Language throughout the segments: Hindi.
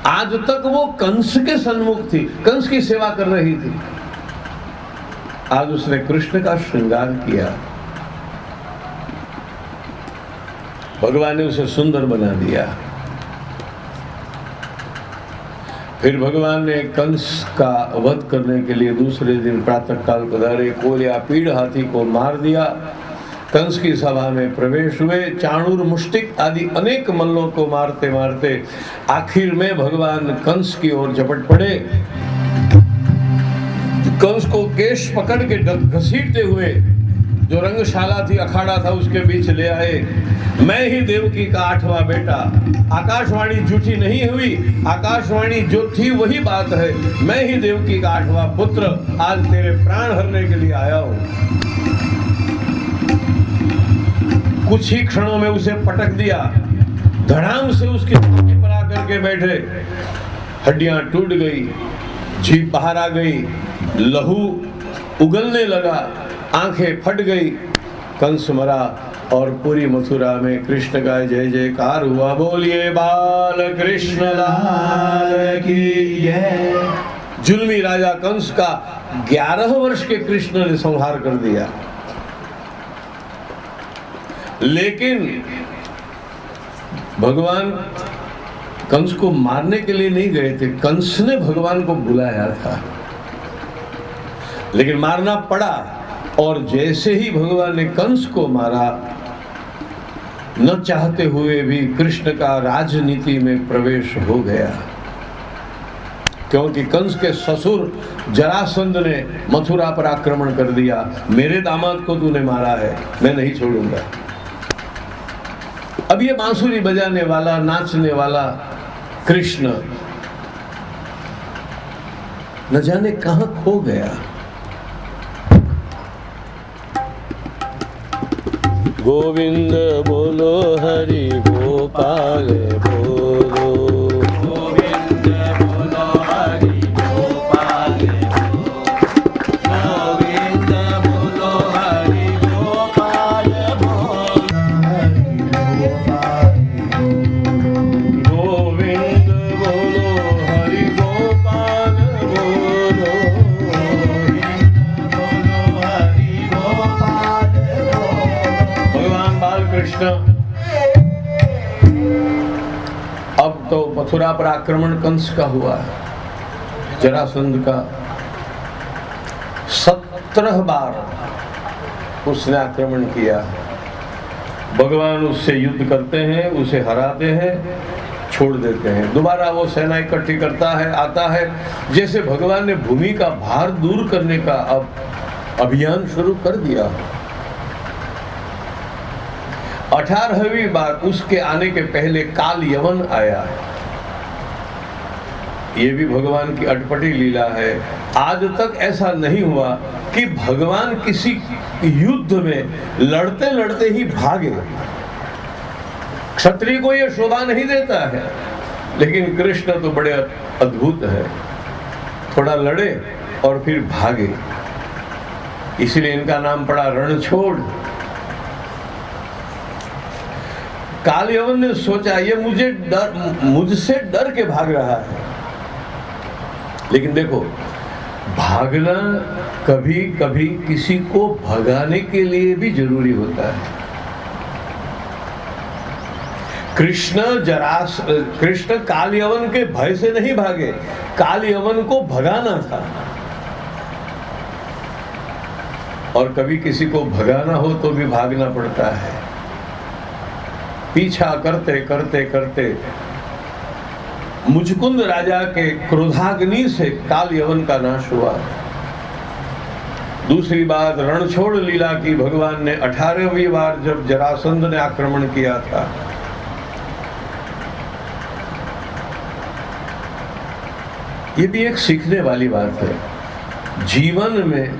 आज तक वो कंस के सन्मुख थी, कंस की सेवा कर रही थी। आज उसने कृष्ण का श्रृंगार किया, भगवान ने उसे सुंदर बना दिया। फिर भगवान ने कंस का वध करने के लिए दूसरे दिन प्रातः काल पधारे, कोलिया पीड़ हाथी को मार दिया। कंस की सभा में प्रवेश हुए, चाणूर मुष्टिक आदि अनेक मल्लों को मारते मारते आखिर में भगवान कंस की ओर झपट पड़े। कंस को केश पकड़ के घसीटते हुए जो रंगशाला थी, अखाड़ा था, उसके बीच ले आए। मैं ही देवकी का 8वां बेटा, आकाशवाणी झूठी नहीं हुई, आकाशवाणी जो थी वही बात है। मैं ही देवकी का 8वां पुत्र, आज तेरे प्राण हरने के लिए आया हूं। कुछ ही क्षणों में उसे पटक दिया, धड़ाम से उसकी छाती पर आकर के बैठे। हड्डियां टूट गई, जीभ बाहर आ गई, लहू उगलने लगा, आंखें फट गई। कंस मरा और पूरी मथुरा में कृष्ण का जय जयकार हुआ। बोलिए बाल कृष्ण लाल की जय। जुल्मी राजा कंस का 11 वर्ष के कृष्ण ने संहार कर दिया। लेकिन भगवान कंस को मारने के लिए नहीं गए थे, कंस ने भगवान को बुलाया था, लेकिन मारना पड़ा। और जैसे ही भगवान ने कंस को मारा, न चाहते हुए भी कृष्ण का राजनीति में प्रवेश हो गया, क्योंकि कंस के ससुर जरासंध ने मथुरा पर आक्रमण कर दिया। मेरे दामाद को तूने मारा है, मैं नहीं छोड़ूंगा। अब ये बांसुरी बजाने वाला, नाचने वाला कृष्ण न जाने कहां खो गया। गोविंद बोलो, हरि गोपाल बोलो, गोविंद बोलो, हरि गोपाल बोलो, गोविंद बोलो, हरि गोपाल बोलो, गोविंद बोलो, हरि गोपाल बोलो, हरि गोपाल बोलो। भगवान बाल कृष्ण अब तो मथुरा पर आक्रमण कंस का हुआ है, जरासंध का। 17 बार उसने आक्रमण किया। भगवान उससे युद्ध करते हैं, उसे हराते हैं, छोड़ देते हैं। दोबारा वो सेना इकट्ठी करता है, आता है। जैसे भगवान ने भूमि का भार दूर करने का अब अभियान शुरू कर दिया। 18वीं बार उसके आने के पहले काल यवन आया। ये भी भगवान की अटपटी लीला है। आज तक ऐसा नहीं हुआ कि भगवान किसी युद्ध में लड़ते लड़ते ही भागे। क्षत्रिय को यह शोभा नहीं देता है, लेकिन कृष्ण तो बड़े अद्भुत है। थोड़ा लड़े और फिर भागे, इसलिए इनका नाम पड़ा रणछोड़। काल यवन ने सोचा ये मुझसे डर के भाग रहा है। लेकिन देखो, भागना कभी कभी किसी को भगाने के लिए भी जरूरी होता है। कृष्ण काल यवन के भय से नहीं भागे, काल यवन को भगाना था। और कभी किसी को भगाना हो तो भी भागना पड़ता है। पीछा करते करते करते मुचकुंद राजा के क्रोधाग्नि से काल यवन का नाश हुआ। दूसरी बात रणछोड़ लीला की भगवान ने 18वीं बार जब जरासंध ने आक्रमण किया था। ये भी एक सीखने वाली बात है। जीवन में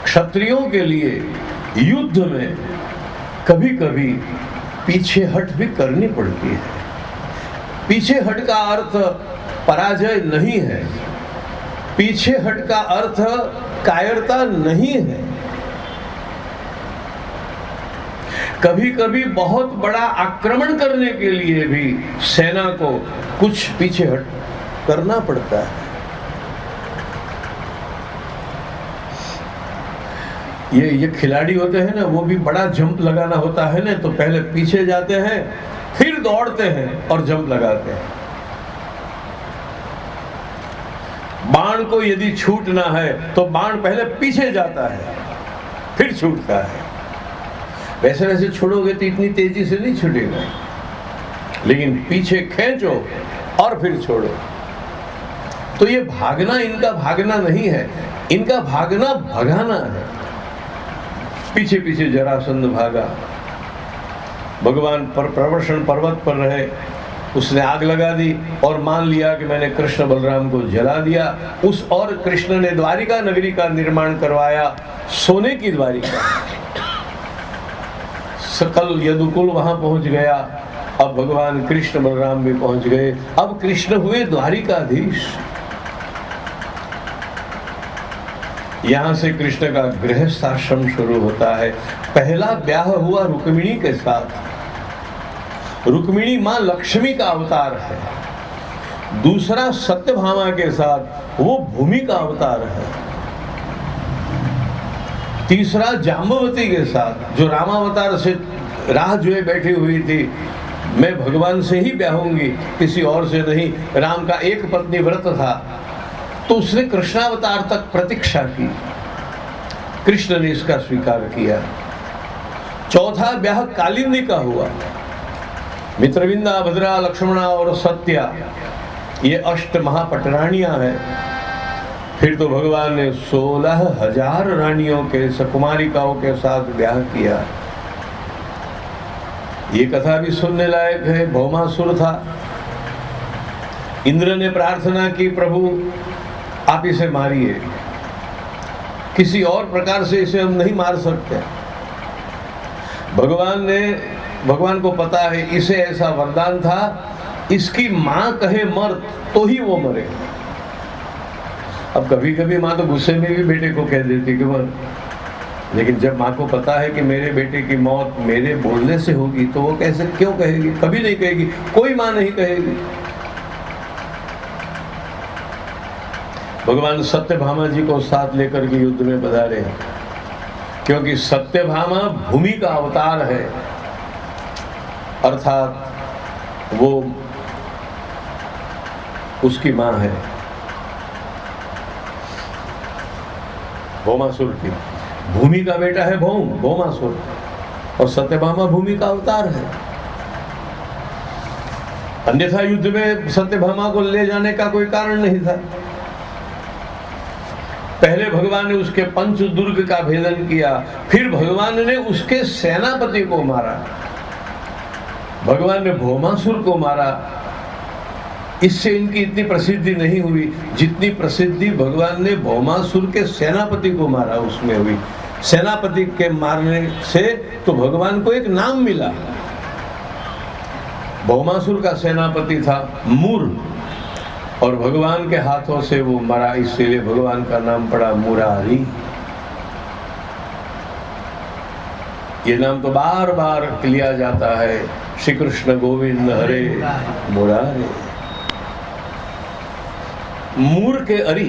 क्षत्रियों के लिए युद्ध में कभी कभी पीछे हट भी करनी पड़ती है। पीछे हट का अर्थ पराजय नहीं है, पीछे हट का अर्थ कायरता नहीं है। कभी कभी बहुत बड़ा आक्रमण करने के लिए भी सेना को कुछ पीछे हट करना पड़ता है। ये खिलाड़ी होते हैं ना, वो भी बड़ा जंप लगाना होता है ना, तो पहले पीछे जाते हैं, फिर दौड़ते हैं और जंप लगाते हैं। बाण को यदि छूटना है तो बाण पहले पीछे जाता है, फिर छूटता है। वैसे वैसे छोड़ोगे तो इतनी तेजी से नहीं छूटेगा, लेकिन पीछे खींचो और फिर छोड़ो। तो ये भागना इनका भागना नहीं है, इनका भागना भगाना है। पीछे पीछे जरासंध भागा, भगवान पर प्रवर्षण पर्वत पर रहे, उसने आग लगा दी और मान लिया कि मैंने कृष्ण बलराम को जला दिया। उस और कृष्ण ने द्वारिका नगरी का निर्माण करवाया, सोने की द्वारिका। सकल यदुकुल वहां पहुंच गया। अब भगवान कृष्ण बलराम भी पहुंच गए। अब कृष्ण हुए द्वारिकाधीश। यहां से कृष्ण का गृहस्थाश्रम शुरू होता है। पहला ब्याह हुआ रुक्मिणी के साथ। रुक्मिणी मां लक्ष्मी का अवतार है। दूसरा सत्यभामा के साथ, वो भूमि का अवतार है। तीसरा जाम्बवती के साथ, जो रामावतार से राह जोए बैठी हुई थी, मैं भगवान से ही ब्याहूंगी, किसी और से नहीं। राम का एक पत्नी व्रत था, तो उसने कृष्णावतार तक प्रतीक्षा की। कृष्ण ने इसका स्वीकार किया। चौथा ब्याह कालिंदी का हुआ। मित्रविंदा, भद्रा, लक्ष्मणा और सत्या, ये अष्ट महापटरानियां हैं। फिर तो भगवान ने 16,000 रानियों के, सकुमारिकाओं के साथ ब्याह किया। ये कथा भी सुनने लायक है। भौमासुर था। इंद्र ने प्रार्थना की, प्रभु आप इसे मारिए, किसी और प्रकार से इसे हम नहीं मार सकते। भगवान को पता है इसे ऐसा वरदान था, इसकी मां कहे मर तो ही वो मरे। अब कभी कभी मां तो गुस्से में भी बेटे को कह देती कि मर, लेकिन जब मां को पता है कि मेरे बेटे की मौत मेरे बोलने से होगी, तो वो कैसे क्यों कहेगी? कभी नहीं कहेगी, कोई मां नहीं कहेगी। भगवान सत्यभामा जी को साथ लेकर के युद्ध में पधारे, क्योंकि सत्यभामा भूमि का अवतार है, अर्थात वो उसकी मां है, भौमासुर की। भूमि का बेटा है भौमासुर, और सत्यभामा भूमि का अवतार है। अन्यथा युद्ध में सत्यभामा को ले जाने का कोई कारण नहीं था। पहले भगवान ने उसके पंचदुर्ग का भेदन किया, फिर भगवान ने उसके सेनापति को मारा, भगवान ने भौमासुर को मारा। इससे इनकी इतनी प्रसिद्धि नहीं हुई जितनी प्रसिद्धि भगवान ने भौमासुर के सेनापति को मारा उसमें हुई। सेनापति के मारने से तो भगवान को एक नाम मिला। भौमासुर का सेनापति था मूर, और भगवान के हाथों से वो मरा, इसीलिए भगवान का नाम पड़ा मुरारी। ये नाम तो बार बार लिया जाता है, श्री कृष्ण गोविंद हरे मुरारे। मूर के अरी।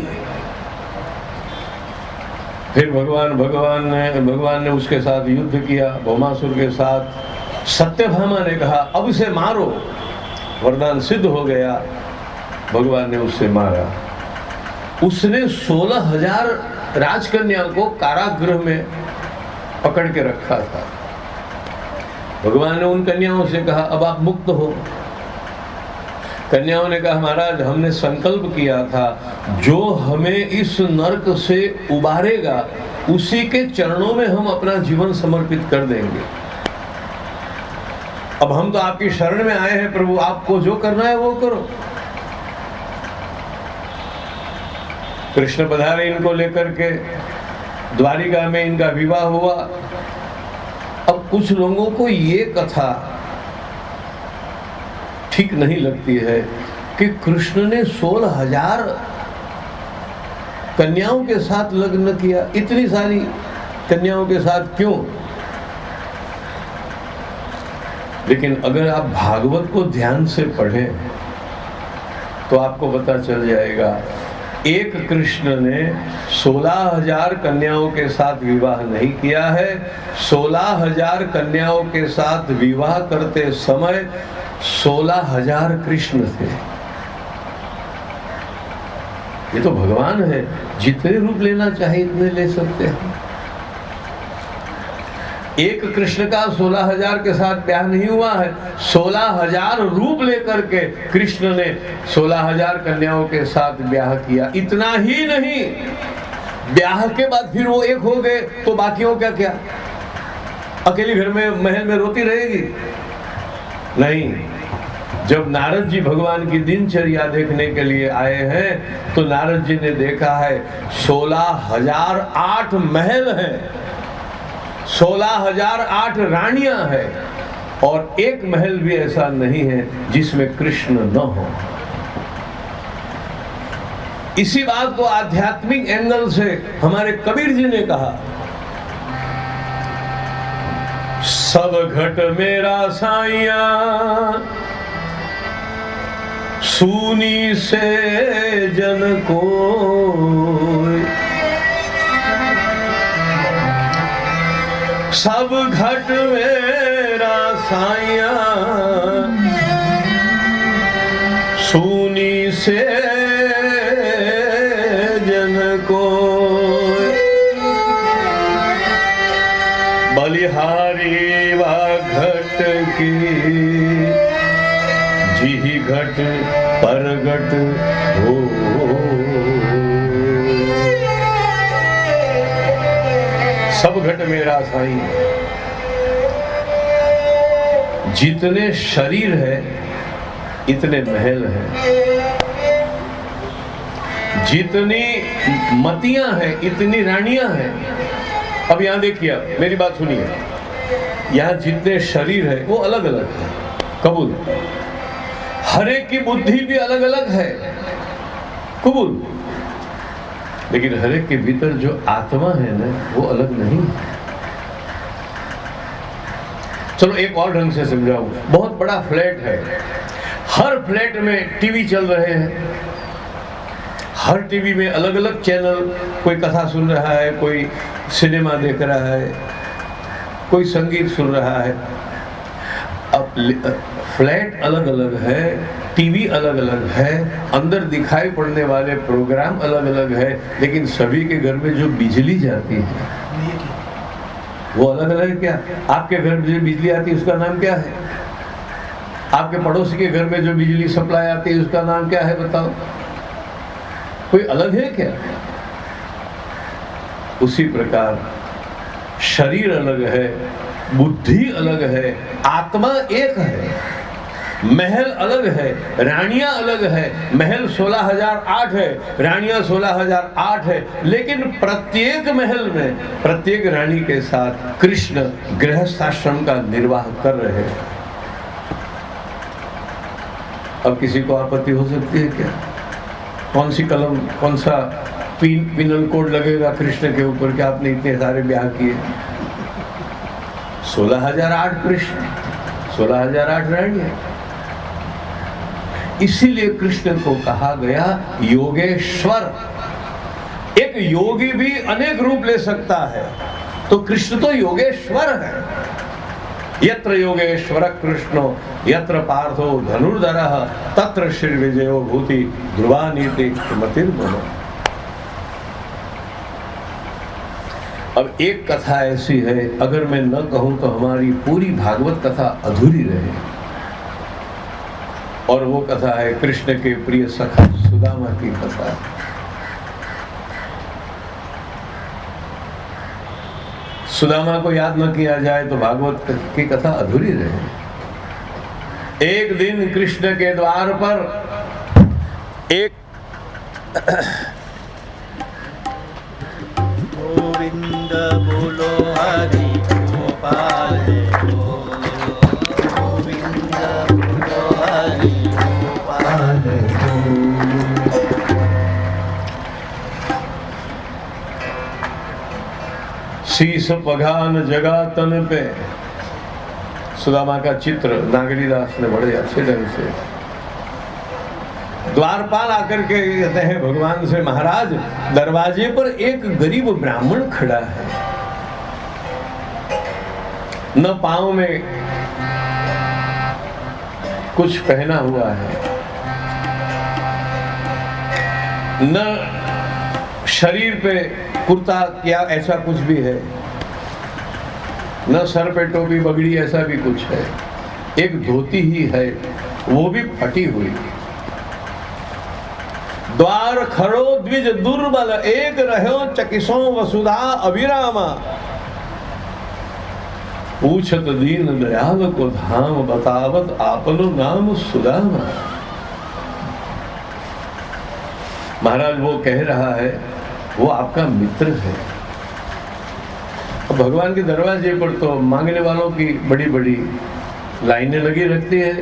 फिर भगवान ने उसके साथ युद्ध किया, भौमासुर के साथ। सत्यभामा ने कहा अब इसे मारो, वरदान सिद्ध हो गया। भगवान ने उससे मारा। उसने 16,000 राजकन्या को कारागृह में पकड़ के रखा था। भगवान ने उन कन्याओं से कहा अब आप मुक्त हो। कन्याओं ने कहा महाराज हमने संकल्प किया था, जो हमें इस नरक से उबारेगा उसी के चरणों में हम अपना जीवन समर्पित कर देंगे। अब हम तो आपकी शरण में आए हैं प्रभु, आपको जो करना है वो करो। कृष्ण पधारे इनको लेकर के, द्वारिका में इनका विवाह हुआ। अब कुछ लोगों को ये कथा ठीक नहीं लगती है कि कृष्ण ने 16,000 कन्याओं के साथ लग्न किया। इतनी सारी कन्याओं के साथ क्यों? लेकिन अगर आप भागवत को ध्यान से पढ़ें तो आपको पता चल जाएगा, एक कृष्ण ने 16,000 कन्याओं के साथ विवाह नहीं किया है। 16,000 कन्याओं के साथ विवाह करते समय 16,000 कृष्ण थे। ये तो भगवान है, जितने रूप लेना चाहे इतने ले सकते हैं। एक कृष्ण का 16,000 के साथ ब्याह नहीं हुआ है, 16,000 रूप लेकर के कृष्ण ने 16,000 कन्याओं के साथ ब्याह किया। इतना ही नहीं, ब्याह के बाद फिर वो एक हो गए तो बाकियों का क्या? अकेली घर में महल में रोती रहेगी? नहीं। जब नारद जी भगवान की दिनचर्या देखने के लिए आए हैं तो नारद जी ने देखा है 16,008 महल हैं, 16,008 रानियां हैं, और एक महल भी ऐसा नहीं है जिसमें कृष्ण न हो। इसी बात को आध्यात्मिक एंगल से हमारे कबीर जी ने कहा, सब घट मेरा साइया सूनी से जन को, सब घट मेरा साइया सूनी से जन को, बलिहारी वा घट की जी घट परगट हो। सब घट मेरा साईं। जितने शरीर है इतने महल हैं, जितनी मतियां हैं इतनी रानियां हैं। अब यहां देखिए, मेरी बात सुनिए, यहां जितने शरीर है वो अलग अलग है, कबूल। हर एक की बुद्धि भी अलग अलग है, कबूल। लेकिन हर एक के भीतर जो आत्मा है ना, वो अलग नहीं। चलो एक और ढंग से समझाऊं। बहुत बड़ा फ्लैट है, हर फ्लैट में टीवी चल रहे हैं, हर टीवी में अलग अलग चैनल, कोई कथा सुन रहा है, कोई सिनेमा देख रहा है, कोई संगीत सुन रहा है। अब फ्लैट अलग अलग है, टीवी अलग अलग है, अंदर दिखाई पड़ने वाले प्रोग्राम अलग अलग है, लेकिन सभी के घर में जो बिजली जाती है वो अलग अलग है। क्या आपके घर में जो बिजली आती है उसका नाम क्या है? आपके पड़ोसी के घर में जो बिजली सप्लाई आती है उसका नाम क्या है? बताओ, कोई अलग है क्या? उसी प्रकार शरीर अलग है, बुद्धि अलग है, आत्मा एक है, महल अलग है, रानियां अलग है। महल 16,008 है, रानियां 16,008 है, लेकिन प्रत्येक महल में प्रत्येक रानी के साथ कृष्ण गृहस्थाश्रम का निर्वाह कर रहे हैं। अब किसी को आपत्ति हो सकती है क्या? कौन सी कलम, कौन सा पिनल कोड लगेगा कृष्ण के ऊपर कि आपने इतने सारे ब्याह किए? 16,008 कृष्ण, 16,008 रानियां। इसीलिए कृष्ण को कहा गया योगेश्वर। एक योगी भी अनेक रूप ले सकता है, तो कृष्ण तो योगेश्वर है। यत्र योगेश्वर कृष्णो यत्र पार्थो धनुर्धरः तत्र श्री विजयो भूति ध्रुवानीति मतिर्मनो। अब एक कथा ऐसी है, अगर मैं न कहूं तो हमारी पूरी भागवत कथा अधूरी रहे, और वो कथा है कृष्ण के प्रिय सखा सुदामा की कथा। सुदामा को याद न किया जाए तो भागवत की कथा अधूरी रहे। एक दिन कृष्ण के द्वार पर एक गोविंद बोलो हरि गोपाल गोविंद बोलो हरि गोपाल। शीश पघान जगा तन पे सुदामा का चित्र नागरीदास ने बड़े अच्छे ढंग से। द्वारपाल आकर के कहते हैं भगवान से, महाराज दरवाजे पर एक गरीब ब्राह्मण खड़ा है, न पांव में कुछ पहना हुआ है, न शरीर पे कुर्ता क्या ऐसा कुछ भी है, न सर पे टोपी बगड़ी ऐसा भी कुछ है, एक धोती ही है, वो भी फटी हुई। द्वार खरो द्विज दुर्बल, एक रहो चकिसों वसुधा अभिरामा। पूछत दीन दयाल को धाम, बतावत आपनो नाम सुदामा। महाराज वो कह रहा है वो आपका मित्र है। अब भगवान के दरवाजे पर तो मांगने वालों की बड़ी बड़ी लाइनें लगी रहती है।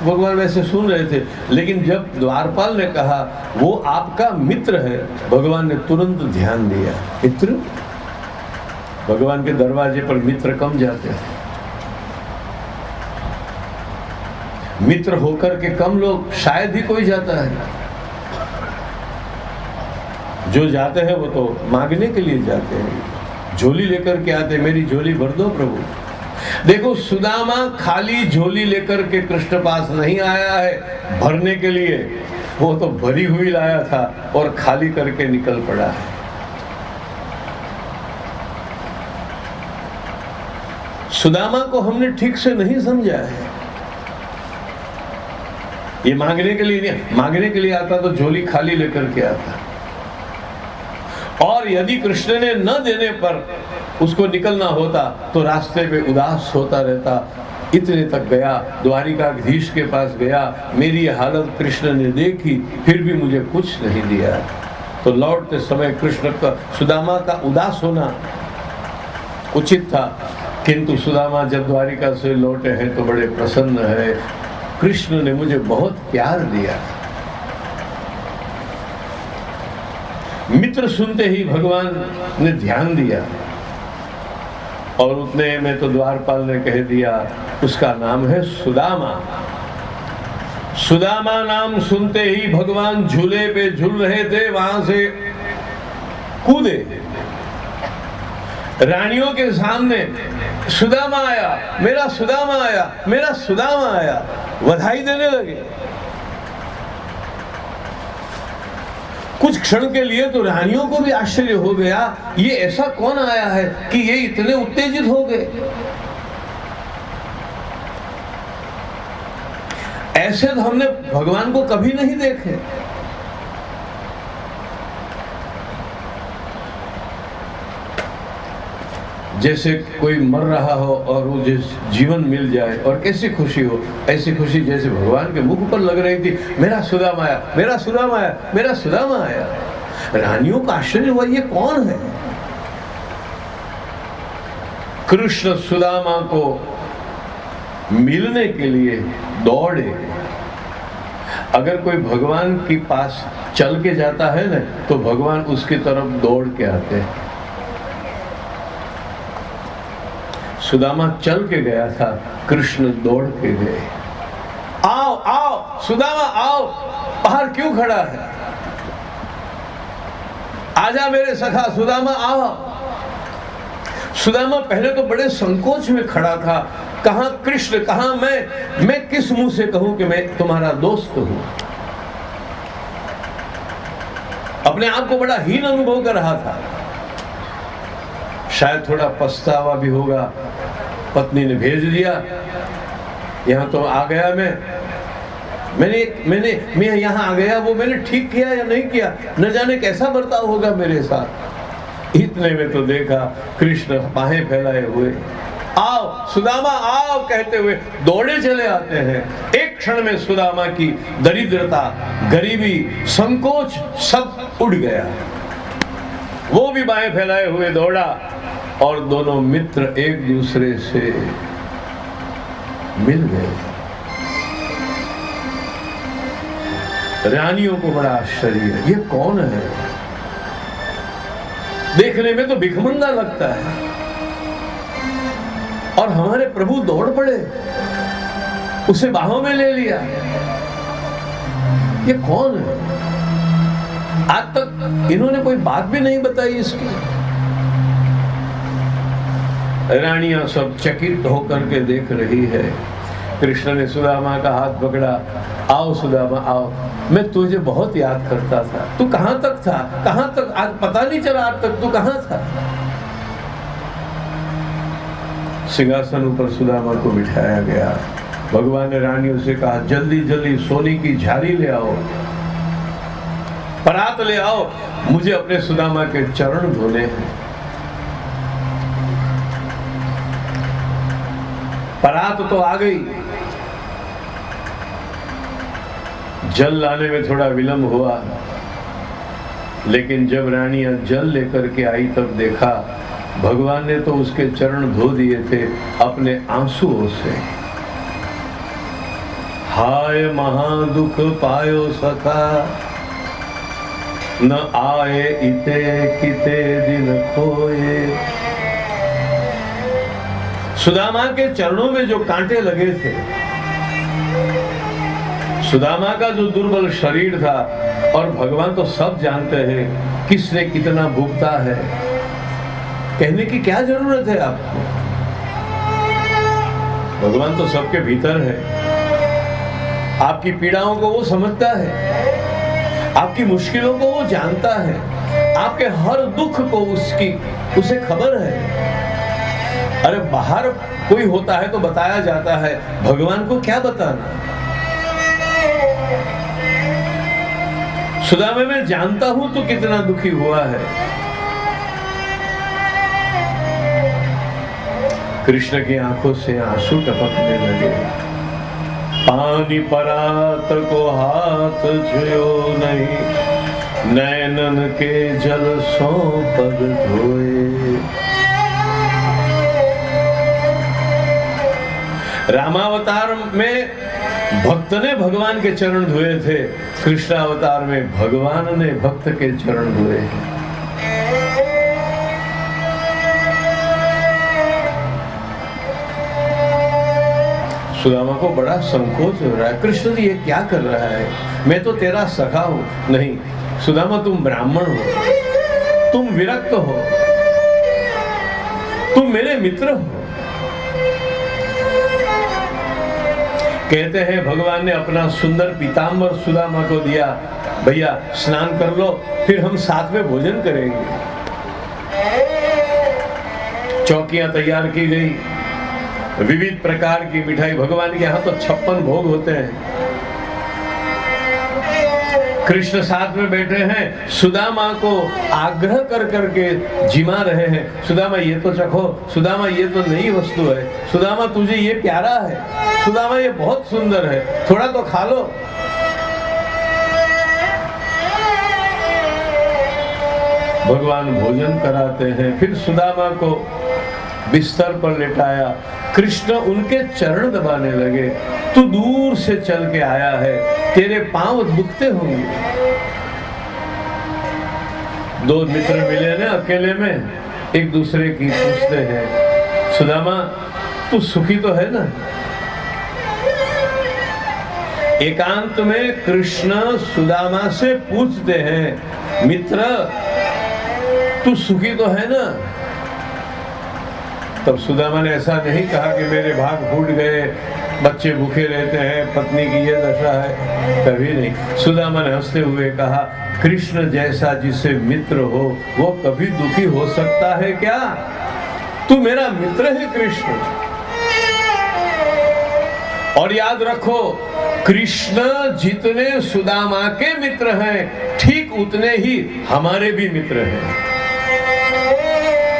भगवान वैसे सुन रहे थे, लेकिन जब द्वारपाल ने कहा वो आपका मित्र है, भगवान ने तुरंत ध्यान दिया। मित्र, भगवान के दरवाजे पर मित्र कम जाते हैं। मित्र होकर के कम लोग शायद ही कोई जाता है। जो जाते हैं वो तो मांगने के लिए जाते हैं, झोली लेकर के आते, मेरी झोली भर दो प्रभु। देखो सुदामा खाली झोली लेकर के कृष्ण पास नहीं आया है भरने के लिए, वो तो भरी हुई लाया था और खाली करके निकल पड़ा है। सुदामा को हमने ठीक से नहीं समझा है। ये मांगने के लिए नहीं, मांगने के लिए आता तो झोली खाली लेकर के आता, और यदि कृष्ण ने न देने पर उसको निकलना होता तो रास्ते पे उदास होता रहता। इतने तक गया, द्वारिकाधीश के पास गया, मेरी हालत कृष्ण ने देखी, फिर भी मुझे कुछ नहीं दिया। तो लौटते समय कृष्ण का, सुदामा का उदास होना उचित था, किंतु सुदामा जब द्वारिका से लौटे हैं तो बड़े प्रसन्न है। कृष्ण ने मुझे बहुत प्यार दिया। मित्र सुनते ही भगवान ने ध्यान दिया और उतने में तो द्वारपाल ने कह दिया उसका नाम है सुदामा। सुदामा नाम सुनते ही भगवान झूले पे झूल रहे थे, वहां से कूदे। रानियों के सामने सुदामा आया, मेरा सुदामा आया, मेरा सुदामा आया, बधाई देने लगे। कुछ क्षण के लिए तो रानियों को भी आश्चर्य हो गया, ये ऐसा कौन आया है कि ये इतने उत्तेजित हो गए। ऐसे तो हमने भगवान को कभी नहीं देखे। जैसे कोई मर रहा हो और वो जिस जीवन मिल जाए और कैसी खुशी हो, ऐसी खुशी जैसे भगवान के मुख पर लग रही थी, मेरा सुदामा आया, मेरा सुदामा आया, मेरा सुदामा आया। रानियों का आश्चर्य हुआ, ये कौन है। कृष्ण सुदामा को मिलने के लिए दौड़े। अगर कोई भगवान के पास चल के जाता है ना, तो भगवान उसकी तरफ दौड़ के आते हैं। सुदामा चल के गया था, कृष्ण दौड़ के गए। आओ आओ सुदामा आओ, बाहर क्यों खड़ा है, आजा मेरे सखा सुदामा आओ। सुदामा पहले तो बड़े संकोच में खड़ा था, कहां कृष्ण कहां मैं किस मुंह से कहूं कि मैं तुम्हारा दोस्त हूं। अपने आप को बड़ा हीन अनुभव कर रहा था। शायद थोड़ा पछतावा भी होगा, पत्नी ने भेज दिया, यहां तो आ गया मैं यहां आ गया, वो मैंने ठीक किया या नहीं किया, न जाने कैसा बर्ताव होगा मेरे साथ। इतने में तो देखा कृष्ण बाहें फैलाए हुए, आओ सुदामा आओ कहते हुए दौड़े चले आते हैं। एक क्षण में सुदामा की दरिद्रता, गरीबी, संकोच सब उड़ गया। वो भी बाहें फैलाए हुए दौड़ा और दोनों मित्र एक दूसरे से मिल गए। रानियों को बड़ा आश्चर्य, ये कौन है, देखने में तो भिखमंगा लगता है। और हमारे प्रभु दौड़ पड़े, उसे बाहों में ले लिया। ये कौन है? आज तक इन्होंने कोई बात भी नहीं बताई इसकी। रानियां सब चकित होकर के देख रही है। कृष्ण ने सुदामा का हाथ पकड़ा, आओ सुदामा आओ, मैं तुझे बहुत याद करता था। तू कहां तक था? कहां तक? आज पता नहीं चला आज तक तू कहां था। सिंहासन ऊपर सुदामा को बिठाया गया। भगवान ने रानियों से कहा, जल्दी जल्दी सोने की झाड़ी ले आओ, परात ले आओ, मुझे अपने सुदामा के चरण धोने हैं। परात तो आ गई, जल लाने में थोड़ा विलंब हुआ, लेकिन जब रानियां जल लेकर के आई तब देखा भगवान ने तो उसके चरण धो दिए थे अपने आंसुओं से। हाय महादुख पायो सखा, न आए इते किते दिन खोए। सुदामा के चरणों में जो कांटे लगे थे, सुदामा का जो दुर्बल शरीर था, और भगवान तो सब जानते हैं किसने कितना भुगता है, कहने की क्या जरूरत है आपको। भगवान तो सबके भीतर है, आपकी पीड़ाओं को वो समझता है, आपकी मुश्किलों को वो जानता है, आपके हर दुख को उसे खबर है। अरे बाहर कोई होता है तो बताया जाता है, भगवान को क्या बताना। सुदामा मैं जानता हूं तो कितना दुखी हुआ है। कृष्ण की आंखों से आंसू टपकने लगे। पानी परात को हाथ छुयो नहीं, नैनन के जल सो पग धोए। रामावतार में भक्त ने भगवान के चरण धोए थे, कृष्णावतार में भगवान ने भक्त के चरण धोए हैं। सुदामा को बड़ा संकोच हो रहा है, कृष्ण जी ये क्या कर रहा है, मैं तो तेरा सखा हूं। नहीं सुदामा, तुम ब्राह्मण हो, तुम विरक्त हो, तुम मेरे मित्र हो। कहते हैं भगवान ने अपना सुंदर पीतांबर सुदामा को दिया, भैया स्नान कर लो, फिर हम साथ में भोजन करेंगे। चौकियां तैयार की गई, विविध प्रकार की मिठाई, भगवान के यहाँ तो 56 भोग होते हैं। कृष्ण साथ में बैठे हैं, सुदामा को आग्रह कर करके जिमा रहे हैं, सुदामा ये तो चखो, सुदामा ये तो नई वस्तु है, सुदामा तुझे ये प्यारा है, सुदामा ये बहुत सुंदर है, थोड़ा तो खा लो। भगवान भोजन कराते हैं, फिर सुदामा को बिस्तर पर लेटाया, कृष्ण उनके चरण दबाने लगे। तू दूर से चल के आया है, तेरे पांव दुखते होंगे। दो मित्र मिले ना अकेले में, एक दूसरे की पूछते हैं, सुदामा तू सुखी तो है ना। एकांत में कृष्ण सुदामा से पूछते हैं, मित्र तू सुखी तो है ना। तब सुदामा ने ऐसा नहीं कहा कि मेरे भाग फूट गए, बच्चे भूखे रहते हैं, पत्नी की ये दशा है, कभी नहीं। सुदामा ने हंसते हुए कहा, कृष्ण जैसा जिसे मित्र हो वो कभी दुखी हो सकता है क्या? तू मेरा मित्र है कृष्ण। और याद रखो, कृष्ण जितने सुदामा के मित्र हैं, ठीक उतने ही हमारे भी मित्र हैं।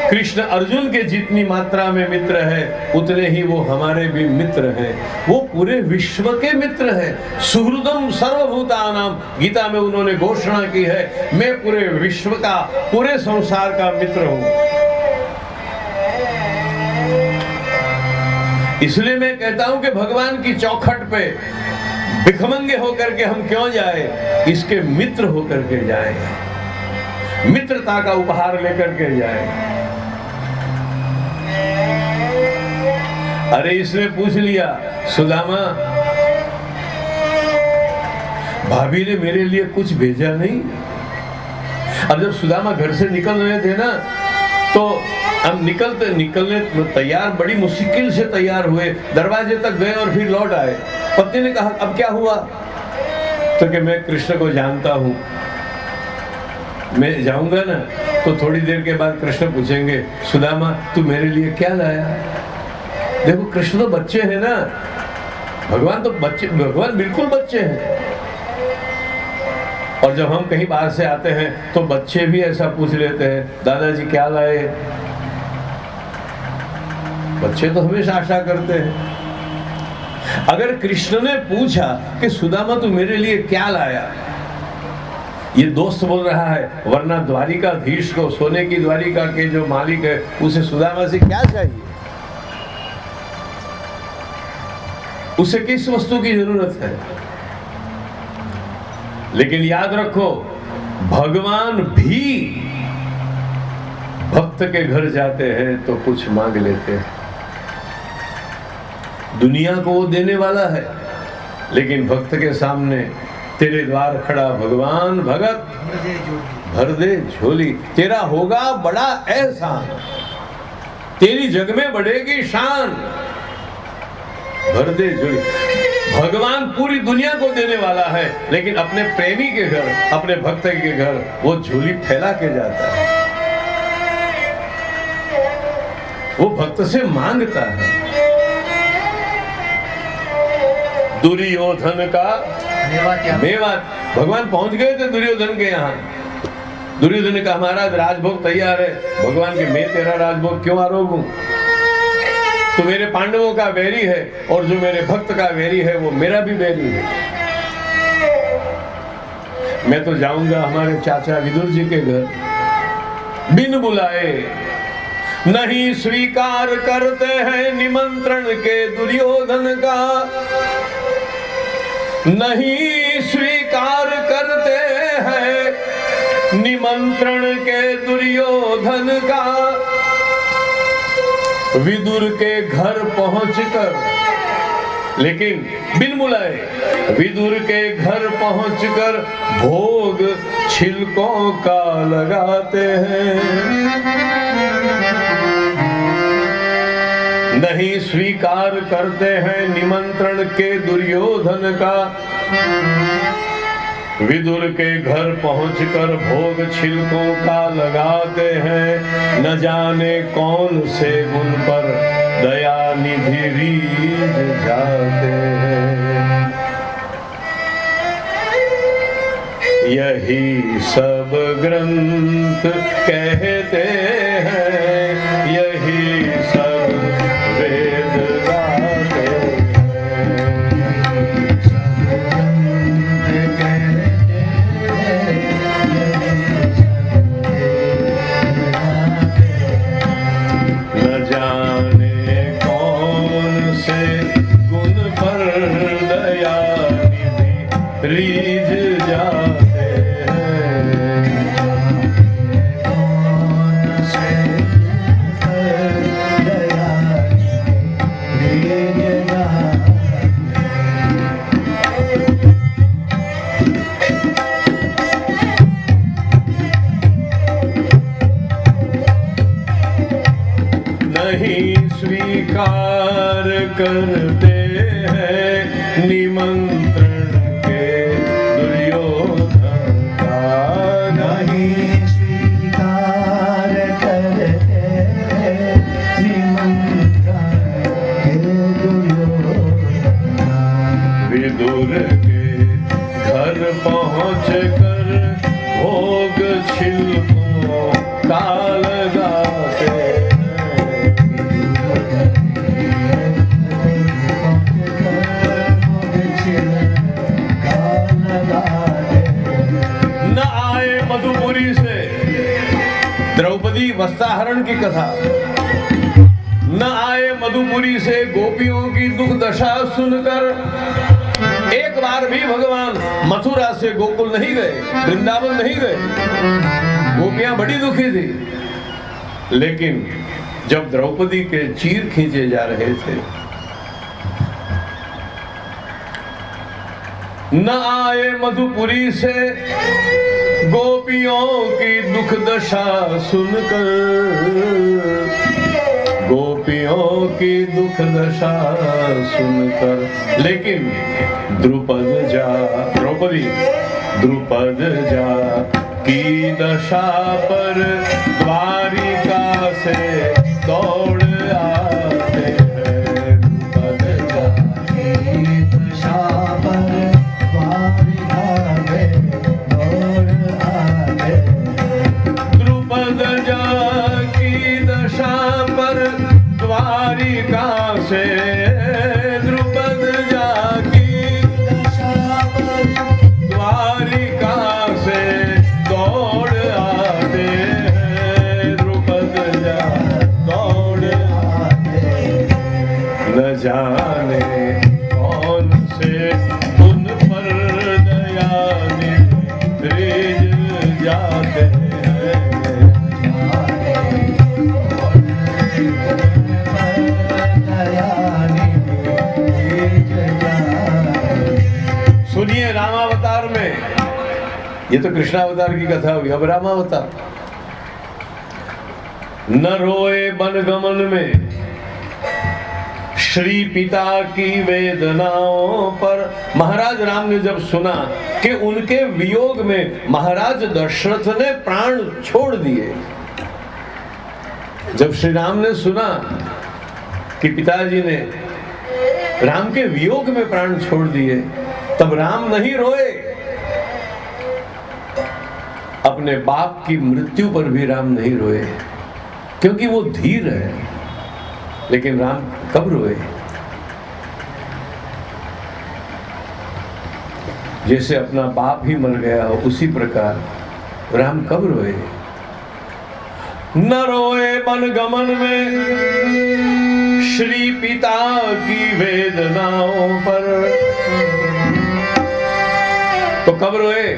कृष्ण अर्जुन के जितनी मात्रा में मित्र है, उतने ही वो हमारे भी मित्र हैं। वो पूरे विश्व के मित्र हैं। सुहृदम सर्वभूतानां, गीता में उन्होंने घोषणा की है, मैं पूरे विश्व का, पूरे संसार का मित्र हूं। इसलिए मैं कहता हूं कि भगवान की चौखट पे भिखमंगे होकर के हम क्यों जाए, इसके मित्र होकर के जाए, मित्रता का उपहार लेकर के जाए। अरे इसने पूछ लिया, सुदामा भाभी ने मेरे लिए कुछ भेजा नहीं? अब जब सुदामा घर से निकल रहे थे ना, तो हम निकलने तैयार, बड़ी मुश्किल से तैयार हुए, दरवाजे तक गए और फिर लौट आए। पत्नी ने कहा अब क्या हुआ? तो कि मैं कृष्ण को जानता हूं, मैं जाऊंगा ना तो थोड़ी देर के बाद कृष्ण पूछेंगे, सुदामा तू मेरे लिए क्या लाया? देखो कृष्ण तो बच्चे हैं ना, भगवान तो बच्चे, भगवान बिल्कुल बच्चे हैं। और जब हम कहीं बाहर से आते हैं तो बच्चे भी ऐसा पूछ लेते हैं, दादाजी क्या लाए? बच्चे तो हमेशा आशा करते हैं। अगर कृष्ण ने पूछा कि सुदामा तू मेरे लिए क्या लाया, ये दोस्त बोल रहा है, वरना द्वारिकाधीश को, सोने की द्वारिका के जो मालिक है, उसे सुदामा से क्या चाहिए? उसे किस वस्तु की जरूरत है? लेकिन याद रखो, भगवान भी भक्त के घर जाते हैं तो कुछ मांग लेते हैं। दुनिया को वो देने वाला है, लेकिन भक्त के सामने तेरे द्वार खड़ा भगवान, भगत भर दे झोली, तेरा होगा बड़ा एहसान, तेरी जग में बढ़ेगी शान, भर दे झोली। भगवान पूरी दुनिया को देने वाला है, लेकिन अपने प्रेमी के घर, अपने भक्त के घर वो झोली फैला के जाता है, वो भक्त से मांगता है। दुर्योधन का मेवात, भगवान पहुंच गए थे दुर्योधन के यहाँ। दुर्योधन ने कहा महाराज राजभोग तैयार है। भगवान के मैं तेरा राजभोग क्यों आरोगूं? तो मेरे पांडवों का वैरी है, और जो मेरे भक्त का वैरी है वो मेरा भी वैरी है। मैं तो जाऊंगा हमारे चाचा विदुर जी के घर, बिन बुलाए। नहीं स्वीकार करते हैं निमंत्रण के दुर्योधन का, नहीं स्वीकार करते हैं निमंत्रण के दुर्योधन का। विदुर के घर पहुंचकर, लेकिन बिन बुलाए, विदुर के घर पहुंचकर भोग छिलकों का लगाते हैं। नहीं स्वीकार करते हैं निमंत्रण के दुर्योधन का। विदुर के घर पहुंचकर भोग छिलकों का लगाते हैं। न जाने कौन से गुण पर दया निधि रीझ जाते हैं। यही सब ग्रंथ कहते हैं, यही सब वेद गाते रीझ जाते नहीं स्वीकार करते हैं निमंत्रण के दुर्योधन का। नहीं स्वीकार करते निमंत्रण के दुर्योधन का। विदुर के घर पहुँच कर भोग छिलकों का लगाते मधुपुरी से। द्रौपदी वस्त्राहरण की कथा। न आए मधुपुरी से गोपियों की दुख दशा सुनकर। एक बार भी भगवान मथुरा से गोकुल नहीं गए, वृंदावन नहीं गए। गोपियां बड़ी दुखी थी, लेकिन जब द्रौपदी के चीर खींचे जा रहे थे, न आए मधुपुरी से गोपियों की दुख दशा सुनकर, गोपियों की दुख दशा सुनकर। लेकिन द्रुपद जा, द्रौपदी द्रुपद जा की दशा पर द्वारिका से दौड़ आते हैं। द्रुपद जा की दशा पर द्वारिका में दौड़ आते हैं। द्रुपद जा की दशा पर द्वारिका से, द्रुपद जा की दशा पर द्वारिका से दौड़ आते हैं। द्रुपद जा दौड़ आते हैं। न जाने कौन से उन पर दयानिधि जाते हैं। सुनिए रामावतार में, ये तो कृष्णावतार की कथा हुई, अब रामावतार। न रोए बनगमन में श्री पिता की वेदनाओं पर। महाराज राम ने जब सुना कि उनके वियोग में महाराज दशरथ ने प्राण छोड़ दिए, जब श्री राम ने सुना कि पिताजी ने राम के वियोग में प्राण छोड़ दिए, तब राम नहीं रोए। अपने बाप की मृत्यु पर भी राम नहीं रोए, क्योंकि वो धीर है। लेकिन राम कब रोए? जैसे अपना बाप ही मर गया हो, उसी प्रकार राम कब रोए? न रोए बनगमन में श्री पिता की वेदनाओं पर, तो कब रोए?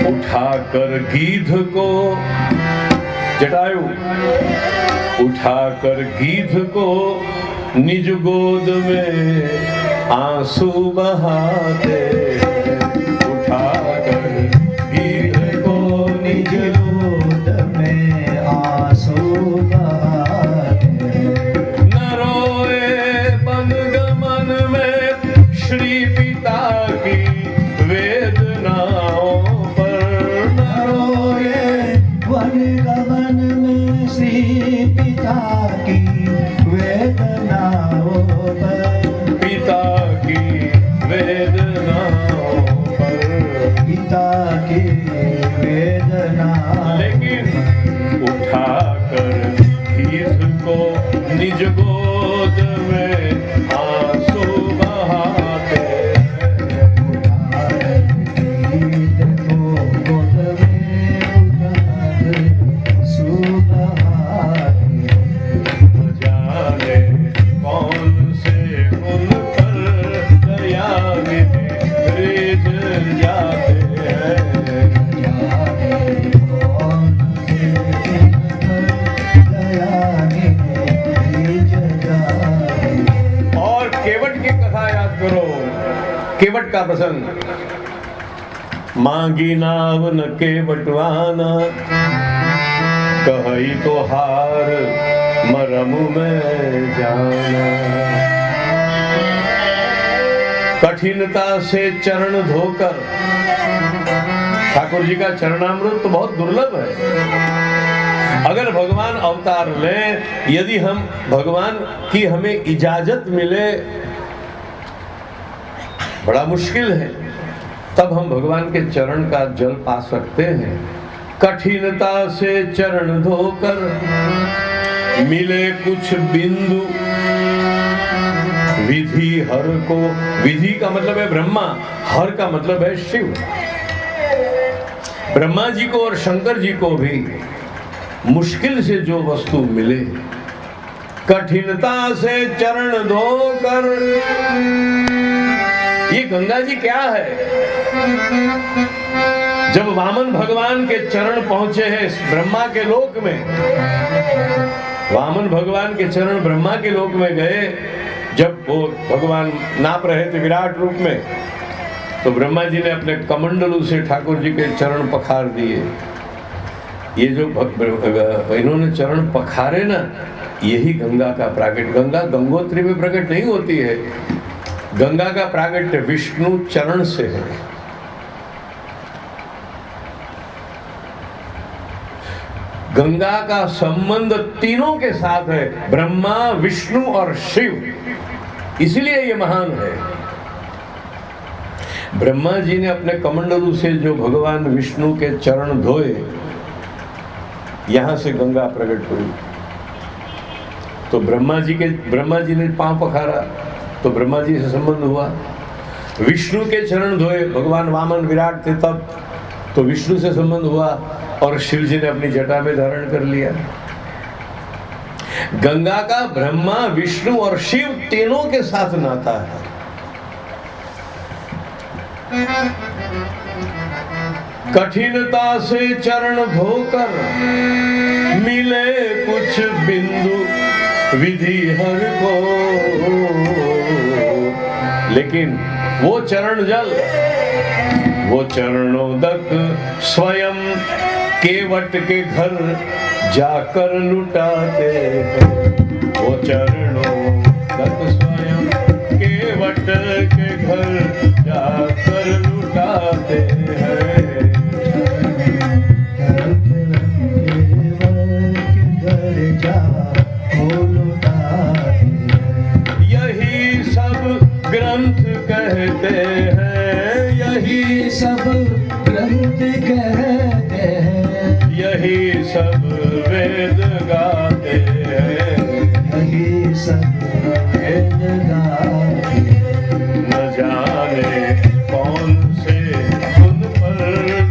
उठाकर गीध को, जटायु उठाकर गीध को निज गोद में आंसू बहाते। उठाकर गीध को निज गोद में आंसू बहाते। न रोए बनगमन में श्री पिता की वेदनाओं पर। न रोए बनगमन में श्री पिता की वेदनाओं पर। पिता की वेदनाओं पर। पिता की वेदना। लेकिन उठाकर गीध को निज गोद में आंसू बहाते। गीत को गोद में उठाकर आंसू बहाते। न जाने कौन से उन पर दयानिधि रिझ जाते हैं। जाने कौन से उन पर दयानिधि जाते। और केवट की कथा याद करो, केवट का प्रसंग। मांगी नाव न केवटवाना, कही तो हार मरम में जाना। कठिनता से चरण धोकर, ठाकुर जी का चरणामृत तो बहुत दुर्लभ है। अगर भगवान अवतार लें, यदि हम भगवान की हमें इजाजत मिले, बड़ा मुश्किल है, तब हम भगवान के चरण का जल पा सकते हैं। कठिनता से चरण धोकर मिले कुछ बिंदु, विधि हर को। विधि का मतलब है ब्रह्मा, हर का मतलब है शिव। ब्रह्मा जी को और शंकर जी को भी मुश्किल से जो वस्तु मिले, कठिनता से चरण धोकर। ये गंगा जी क्या है? जब वामन भगवान के चरण पहुंचे हैं ब्रह्मा के लोक में, वामन भगवान के चरण ब्रह्मा के लोक में गए। जब वो भगवान नाप रहे थे विराट रूप में, तो ब्रह्मा जी ने अपने कमंडलू से ठाकुर जी के चरण पखार दिए। ये जो इन्होंने चरण पखारे ना, यही गंगा का प्राकट्य। गंगा गंगोत्री में प्रकट नहीं होती है, गंगा का प्राकट्य विष्णु चरण से है। गंगा का संबंध तीनों के साथ है, ब्रह्मा, विष्णु और शिव, इसलिए ये महान है। ब्रह्मा जी ने अपने कमंडलू से जो भगवान विष्णु के चरण धोए, यहां से गंगा प्रकट हुई। तो ब्रह्मा जी ने पांव पखारा तो ब्रह्मा जी से संबंध हुआ। विष्णु के चरण धोए, भगवान वामन विराट थे तब, तो विष्णु से संबंध हुआ। और शिव जी ने अपनी जटा में धारण कर लिया। गंगा का ब्रह्मा, विष्णु और शिव तीनों के साथ नाता है। कठिनता से चरण धोकर मिले कुछ बिंदु विधि हर को, लेकिन वो चरण जल, वो चरणोदक स्वयं केवट के घर जाकर लुटाते हैं। वो चरणोदक स्वयं केवट के घर जाकर लुटाते हैं। यही सब ग्रंथ कहते हैं, यही सब ग्रंथ कहते हैं, यही सब वेद गाते हैं, यही सब वेद गाते हैं। न जाने कौन से उन पर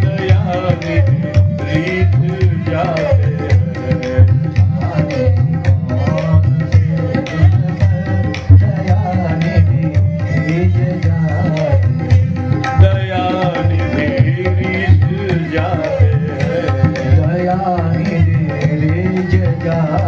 दयानिधि रीत जाते हैं। कौन से उन पर दयानिधि रीत जाते हैं। दयानिधि रीत जाते हैं। दयानिधि रीत जाते हैं।